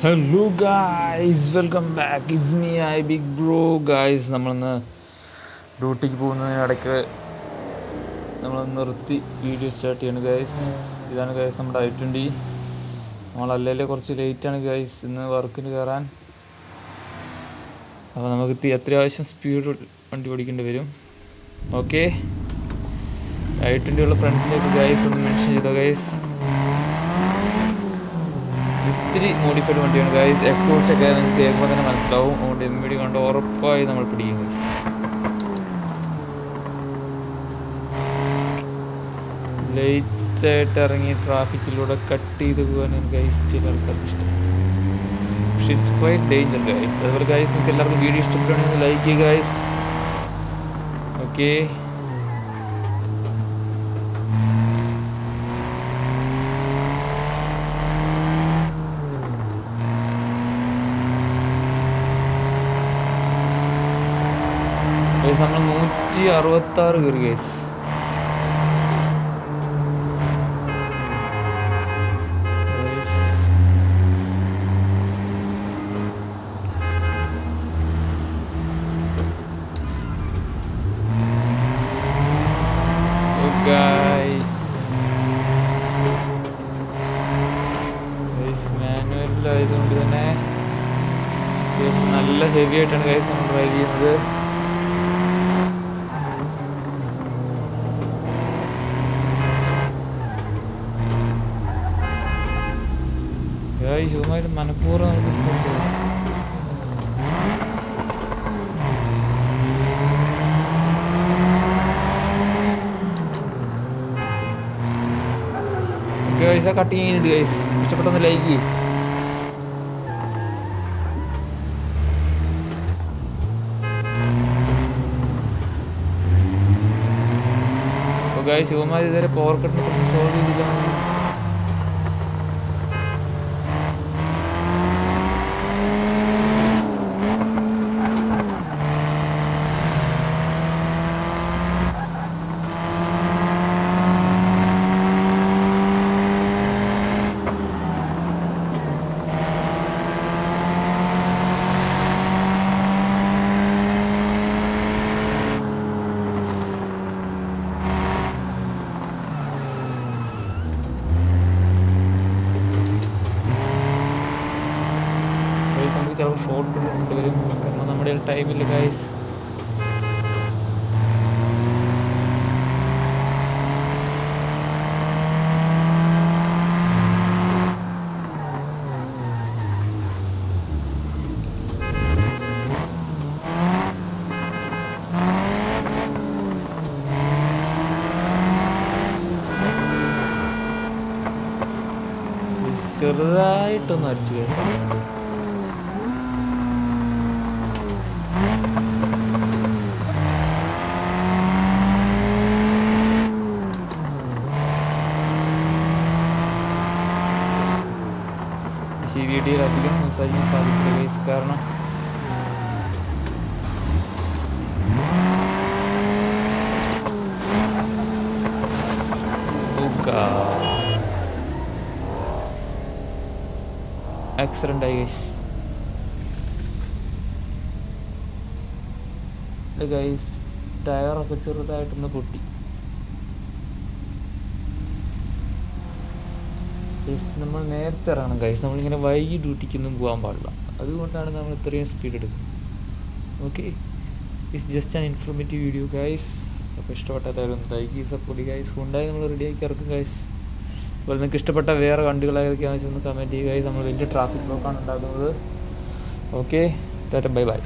Hello guys, welcome back. It's me I big bro. Guys, നമ്മളിന്ന് ഡ്യൂട്ടിക്ക് പോകുന്നതിനിടയ്ക്ക് നമ്മളൊന്ന് നിർത്തി വീഡിയോ സ്റ്റാർട്ട് ചെയ്യണം ഗായ്സ്. ഇതാണ് ഗായ്സ് നമ്മുടെ I-20. നമ്മളല്ലേ കുറച്ച് ലേറ്റാണ് ഗായ്സ് ഇന്ന് വർക്കിന് കയറാൻ. അപ്പോൾ നമുക്ക് അത്യാവശ്യം സ്പീഡ് വണ്ടി ഓടിക്കേണ്ടി വരും. ഓക്കെ, I-20 ഉള്ള ഫ്രണ്ട്സിലേക്ക് ഗായ്സ് ഒന്ന് മെൻഷൻ ചെയ്തോ ഗായ്സ്. ഇത്തിരി മോഡിഫൈഡ് വണ്ടിയാണ് ഗൈസ്. എക്സോസ്റ്റ് ഒക്കെ നിങ്ങൾക്ക് കേൾക്കുമ്പോൾ തന്നെ മനസ്സിലാവും. അതുകൊണ്ട് MVD കണ്ട് ഉറപ്പായി നമ്മൾ പിടിക്കും ഗൈസ്. ലേറ്റായിട്ട് ഇറങ്ങി ട്രാഫിക്കിലൂടെ കട്ട് ചെയ്ത് പോകാൻ ഗൈസ് ചില ആൾക്കാർക്ക് ഇഷ്ടം. പക്ഷേ ഇറ്റ്സ് ക്വൈറ്റ് ഡേഞ്ചർ ഗൈസ്. അതുപോലെ ഗൈസ്, നിങ്ങൾക്ക് എല്ലാവർക്കും വീഡിയോ ഇഷ്ടപ്പെടുകയാണെങ്കിൽ ലൈക്ക് ചെയ്യുക ഗൈസ്. ഓക്കെ, നമ്മൾ 166 കയറി ഗൈസ്. മാനുവലായതുകൊണ്ട് തന്നെ അത്യാവശ്യം നല്ല ഹെവി ആയിട്ടാണ് ഗൈസ് നമ്മൾ ഡ്രൈവ് ചെയ്യുന്നത്. ശുഭമായിട്ട് മനഃപൂർവ്വം ഗൈസ് കട്ട് ചെയ്യുന്നുണ്ട് ഗൈസ്. ഇഷ്ടപ്പെട്ടൊന്ന് ലൈക്ക് ചെയ്യും. അപ്പോൾ ഗൈസ്, ശിവമാർ ഇതുവരെ പവർ കട്ടിനെ കുറിച്ച് സോൾവ് ചെയ്തില്ല. ചിലപ്പോൾ ഷോർട്ട് കട്ട് കൊണ്ടുവരും, കാരണം നമ്മുടെ ടൈമില്ല ഗൈസ്. ചെറുതായിട്ടൊന്ന് അടിച്ചു കേട്ടോ. ഈ വീഡിയോയിൽ അധികം സംസാരിക്കാൻ സാധിക്കില്ല ഗൈസ്, കാരണം ആക്സിഡൻ്റ് ആയി ഗൈസ്. ടയറൊക്കെ ചെറുതായിട്ടൊന്ന് പൊട്ടി. നമ്മൾ നേരത്തെ ഇറങ്ങണം ഗൈസ്. നമ്മളിങ്ങനെ വൈകി ഡ്യൂട്ടിക്കൊന്നും പോകാൻ പാടില്ല. അതുകൊണ്ടാണ് നമ്മൾ ഇത്രയും സ്പീഡ് എടുക്കുന്നത്. Okay, it's just an informative video guys. അപ്പോൾ ഇഷ്ടപ്പെട്ടാലും ലൈക്ക് സപ്പോർട്ട് ഗൈസ്. ഉണ്ടായി നമ്മൾ റെഡിയാക്കി ഇറക്കും ഗൈസ്. അപ്പോൾ നിങ്ങൾക്ക് ഇഷ്ടപ്പെട്ട വേറെ വണ്ടികളൊക്കെയാണെന്ന് വെച്ചാൽ ഒന്ന് കമൻറ്റ് ചെയ്യുക ഗൈസ്. നമ്മൾ വലിയ ട്രാഫിക് ബ്ലോക്കാണ് ഉണ്ടാക്കുന്നത്. Okay, Tata, bye bye.